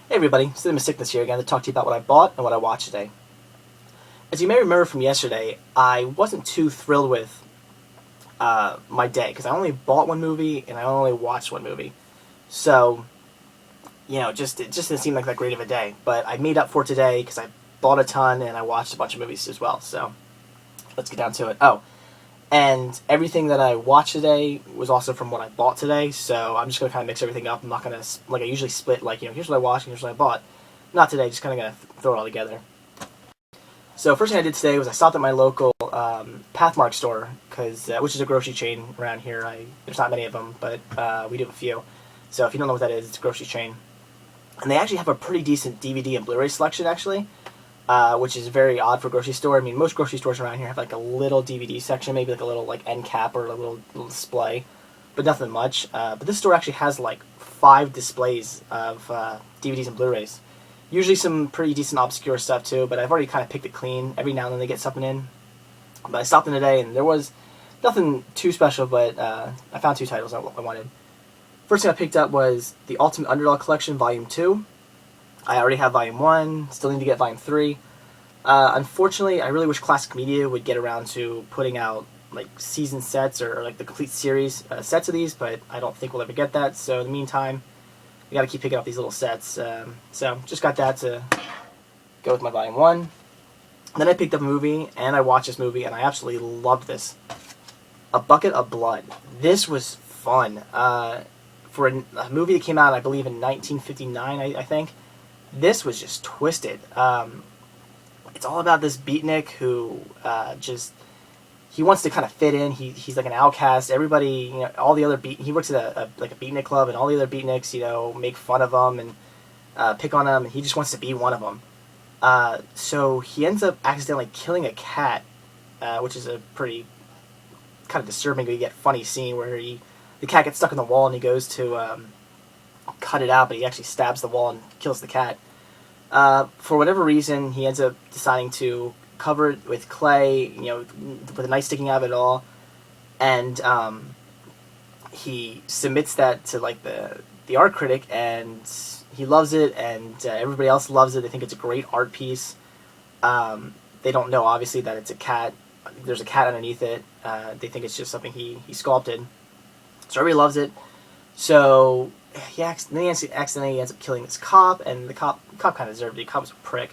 Hey everybody, Cinema Sickness here again to talk to you about what I bought and what I watched today. As you may remember from yesterday, I wasn't too thrilled with my day because I only bought one movie and I only watched one movie. So, it just didn't seem like that great of a day. But I made up for today because I bought a ton and I watched a bunch of movies as well. So, let's get down to it. Oh, and everything that I watched today was also from what I bought today, so I'm just going to kind of mix everything up. I'm not going to, like I usually split, here's what I watched and here's what I bought. Not today, just kind of going to throw it all together. So first thing I did today was I stopped at my local Pathmark store, which is a grocery chain around here. There's not many of them, but we do have a few. So if you don't know what that is, it's a grocery chain. And they actually have a pretty decent DVD and Blu-ray selection, actually. Which is very odd for a grocery store. I mean, most grocery stores around here have like a little DVD section, maybe like a little end cap or a little display, but nothing much. But this store actually has like 5 displays of DVDs and Blu-rays. Usually some pretty decent obscure stuff too, but I've already kind of picked it clean. Every now and then they get something in. But I stopped in today and there was nothing too special, but I found 2 titles I wanted. First thing I picked up was the Ultimate Underdog Collection Volume 2. I already have Volume 1, still need to get Volume 3. Unfortunately, I really wish Classic Media would get around to putting out like season sets or like the complete series sets of these, but I don't think we'll ever get that. So in the meantime, we got to keep picking up these little sets. So just got that to go with my Volume 1. Then I picked up a movie, and I watched this movie, and I absolutely loved this. A Bucket of Blood. This was fun. For a movie that came out, I believe, in 1959, I think. This was just twisted. It's all about this beatnik who he wants to kind of fit in. He's like an outcast. Everybody, all the other he works at a beatnik club, and all the other beatniks, make fun of him and pick on him, and he just wants to be one of them. So he ends up accidentally killing a cat, which is a pretty kind of disturbing, yet funny scene where the cat gets stuck in the wall and he goes to cut it out, but he actually stabs the wall and kills the cat. For whatever reason, he ends up deciding to cover it with clay, with a knife sticking out of it all, and he submits that to like the art critic, and he loves it, and everybody else loves it. They think it's a great art piece. They don't know, obviously, that it's a cat. There's a cat underneath it. They think it's just something he sculpted. So everybody loves it. So he accidentally ends up killing this cop, and the cop kind of deserved it. The cop was a prick.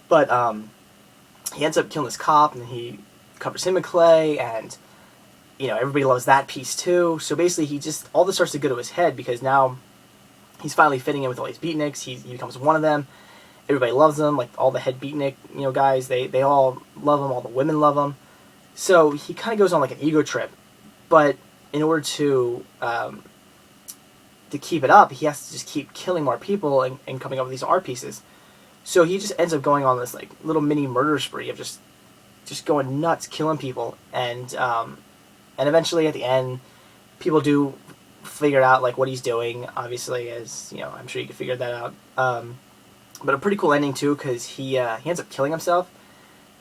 But he ends up killing this cop, and he covers him in clay, and everybody loves that piece too. So basically, all this starts to go to his head because now he's finally fitting in with all these beatniks. He becomes one of them. Everybody loves him, like all the head beatnik guys. They all love him. All the women love him. So he kind of goes on like an ego trip, but in order to keep it up, he has to just keep killing more people and coming up with these art pieces. So he just ends up going on this like little mini murder spree of just going nuts, killing people, and eventually at the end, people do figure out like what he's doing. Obviously, as I'm sure you could figure that out. But a pretty cool ending too, because he ends up killing himself.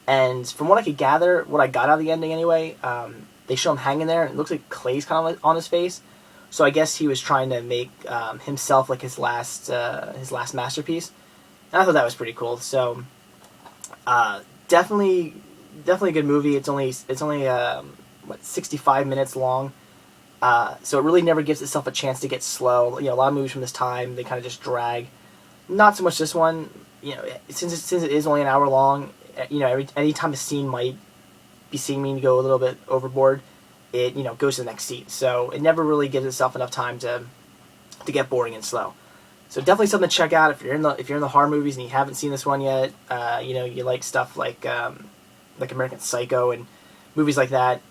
And from what I could gather, what I got out of the ending anyway, they show him hanging there, and it looks like clay's kind of on his face. So I guess he was trying to make himself like his last masterpiece, and I thought that was pretty cool. So definitely a good movie. It's only 65 minutes long, so it really never gives itself a chance to get slow. A lot of movies from this time, they kind of just drag. Not so much this one. Since it is only an hour long, any time a scene might be seeing me go a little bit overboard, it goes to the next scene. So it never really gives itself enough time to get boring and slow. So definitely something to check out if you're in the horror movies and you haven't seen this one yet. You like stuff like American Psycho and movies like that.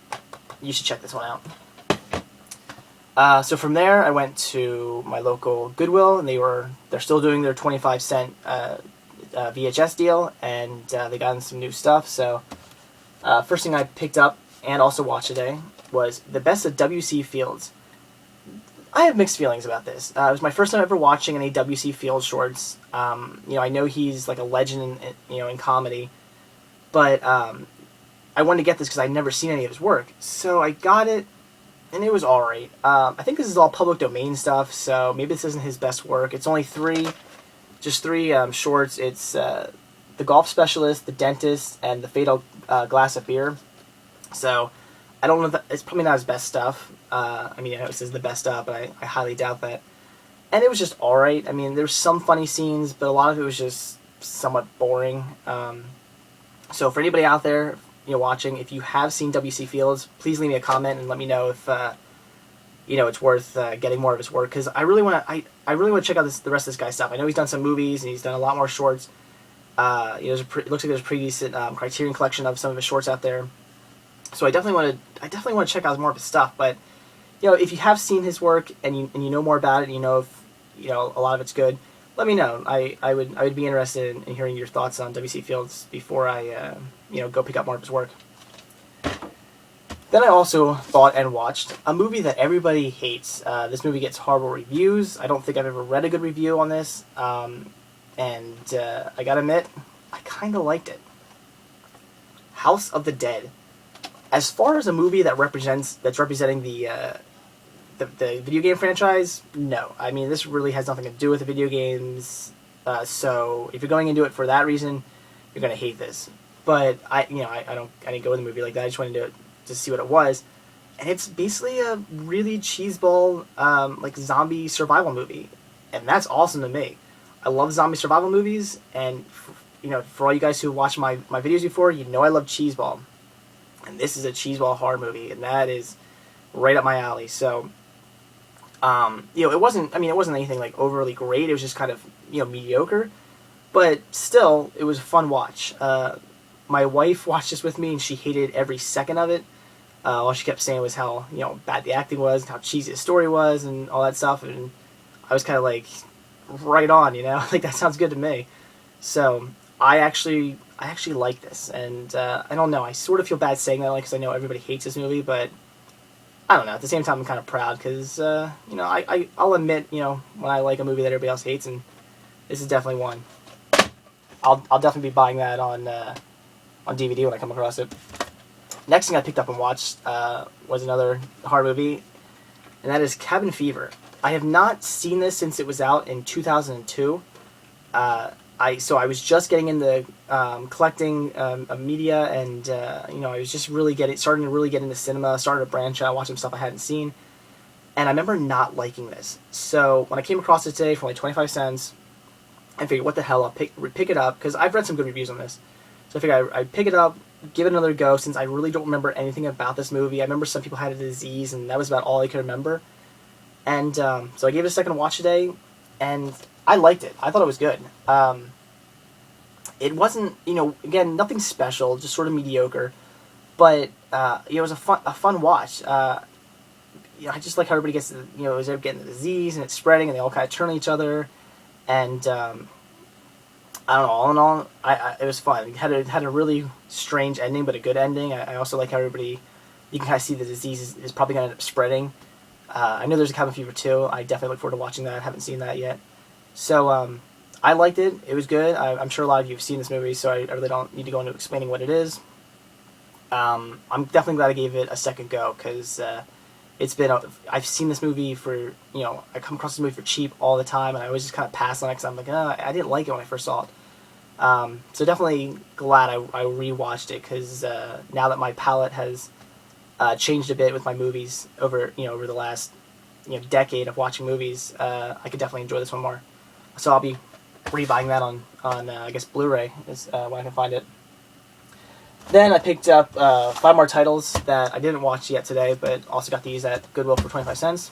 You should check this one out. So from there, I went to my local Goodwill, and they're still doing their 25-cent VHS deal, and they got in some new stuff. So first thing I picked up and also watched today was The Best of W.C. Fields. I have mixed feelings about this. It was my first time ever watching any W.C. Fields shorts. I know he's like a legend in comedy, but I wanted to get this because I'd never seen any of his work. So I got it, and it was alright. I think this is all public domain stuff, so maybe this isn't his best work. It's only 3 just three shorts. It's the golf specialist, the dentist, and the fatal glass of beer. So I don't know that it's probably not his best stuff. I mean, I know it says the best stuff, but I highly doubt that. And it was just all right. I mean, there were some funny scenes, but a lot of it was just somewhat boring. So for anybody out there, watching, if you have seen W.C. Fields, please leave me a comment and let me know if it's worth getting more of his work, because I really want to. I really want to check out the rest of this guy's stuff. I know he's done some movies and he's done a lot more shorts. It looks like there's a pretty decent Criterion collection of some of his shorts out there. So I definitely want to check out more of his stuff. But if you have seen his work and you know more about it, and if a lot of it's good, let me know. I would be interested in hearing your thoughts on W.C. Fields before I go pick up more of his work. Then I also thought and watched a movie that everybody hates. This movie gets horrible reviews. I don't think I've ever read a good review on this. And I gotta admit, I kind of liked it. House of the Dead. As far as a movie that's representing the video game franchise, no. I mean, this really has nothing to do with the video games. So if you're going into it for that reason, you're gonna hate this. But I didn't go in the movie like that. I just went into it to see what it was, and it's basically a really cheeseball like zombie survival movie, and that's awesome to me. I love zombie survival movies, and for all you guys who watched my videos before, I love cheeseball. And this is a cheeseball horror movie, and that is right up my alley. So, it wasn't anything like overly great. It was just kind of, mediocre. But still, it was a fun watch. My wife watched this with me, and she hated every second of it. All she kept saying was how, bad the acting was, and how cheesy the story was, and all that stuff. And I was kind of like, right on, like that sounds good to me. So, I actually like this, and I don't know, I sort of feel bad saying that, because I know everybody hates this movie, but I don't know, at the same time I'm kind of proud, because, I'll admit, when I like a movie that everybody else hates, and this is definitely one. I'll definitely be buying that on DVD when I come across it. Next thing I picked up and watched was another horror movie, and that is Cabin Fever. I have not seen this since it was out in 2002. I was just getting into collecting media, and I was just starting to really get into cinema, started to branch out, watch some stuff I hadn't seen, and I remember not liking this. So when I came across it today for like 25 cents, I figured, what the hell, I'll pick it up, because I've read some good reviews on this. So I figured I'd pick it up, give it another go, since I really don't remember anything about this movie. I remember some people had a disease, and that was about all I could remember. And so I gave it a second watch today, and I liked it. I thought it was good. It wasn't, again, nothing special, just sort of mediocre, but it was a fun watch. I just like how everybody gets, is getting the disease, and it's spreading, and they all kind of turn on each other, and I don't know. All in all, it was fun. It had a really strange ending, but a good ending. I also like how everybody, you can kind of see the disease is probably going to end up spreading. I know there's a Cabin Fever too. I definitely look forward to watching that. I haven't seen that yet. So I liked it. It was good. I'm sure a lot of you have seen this movie, so I really don't need to go into explaining what it is. I'm definitely glad I gave it a second go, because I've seen this movie for, I come across this movie for cheap all the time, and I always just kind of pass on it because I'm like, I didn't like it when I first saw it. So definitely glad I rewatched it, because now that my palette has changed a bit with my movies over the last decade of watching movies, I could definitely enjoy this one more. So I'll be rebuying that on I guess Blu-ray is when I can find it. Then I picked up 5 more titles that I didn't watch yet today, but also got these at Goodwill for 25 cents.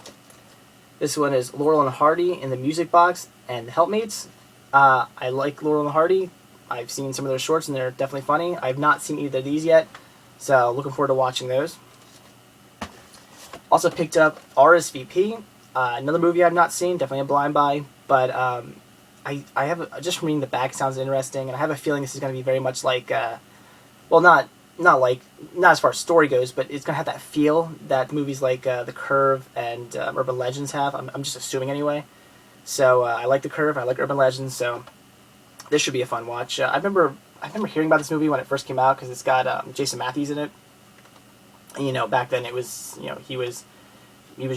This one is Laurel and Hardy in the Music Box and Helpmates. I like Laurel and Hardy. I've seen some of their shorts, and they're definitely funny. I have not seen either of these yet, so looking forward to watching those. Also picked up R.S.V.P, another movie I've not seen, definitely a blind buy, but I have just from reading the back, it sounds interesting, and I have a feeling this is going to be very much like, not as far as story goes, but it's going to have that feel that movies like The Curve and Urban Legends have. I'm just assuming anyway. So I like The Curve, I like Urban Legends, so this should be a fun watch. I remember hearing about this movie when it first came out, because it's got Jason Matthews in it. And, back then it was, he was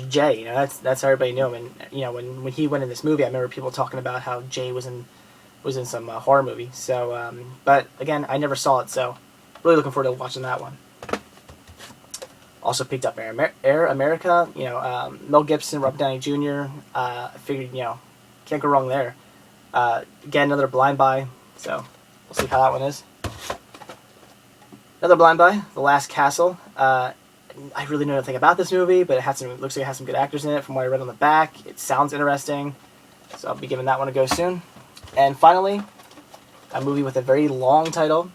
Jay. That's how everybody knew him. And when he went in this movie, I remember people talking about how Jay was in was in some horror movie. So, but again, I never saw it, so really looking forward to watching that one. Also picked up Air America. Mel Gibson, Robert Downey Jr. I figured, can't go wrong there. Again, another blind buy, so we'll see how that one is. Another blind buy, The Last Castle. I really know nothing about this movie, but it looks like it has some good actors in it from what I read on the back. It sounds interesting, so I'll be giving that one a go soon. And finally, a movie with a very long title.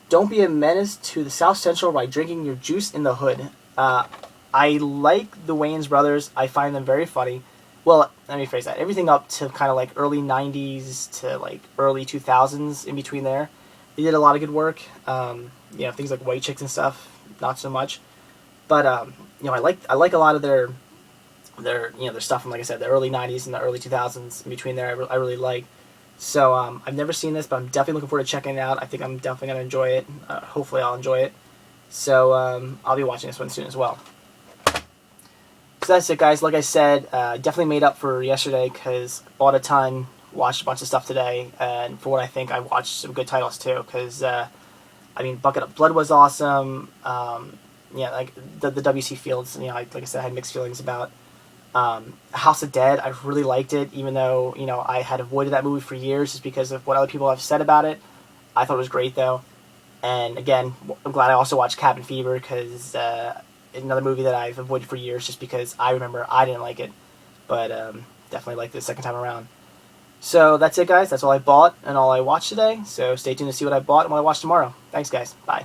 Don't be a menace to the South Central by drinking your juice in the hood. I like the Wayans brothers. I find them very funny. Well, let me phrase that. Everything up to kind of like early 90s to like early 2000s, in between there. They did a lot of good work. Things like White Chicks and stuff, not so much. But I like a lot of their stuff from, like I said, the early 90s and the early 2000s. In between there, I really like. So I've never seen this, but I'm definitely looking forward to checking it out. I think I'm definitely going to enjoy it. Hopefully I'll enjoy it. So I'll be watching this one soon as well. So that's it, guys. Like I said, definitely made up for yesterday because I bought a ton, watched a bunch of stuff today, and for what I think, I watched some good titles too. Because Bucket of Blood was awesome. Like the W.C. Fields. Like I said, I had mixed feelings about. House of Dead. I really liked it, even though I had avoided that movie for years just because of what other people have said about it. I thought it was great though. And again, I'm glad I also watched Cabin Fever because another movie that I've avoided for years just because I remember I didn't like it, but definitely liked it the second time around. So that's it, guys. That's all I bought and all I watched today. So stay tuned to see what I bought and what I watch tomorrow. Thanks, guys. Bye.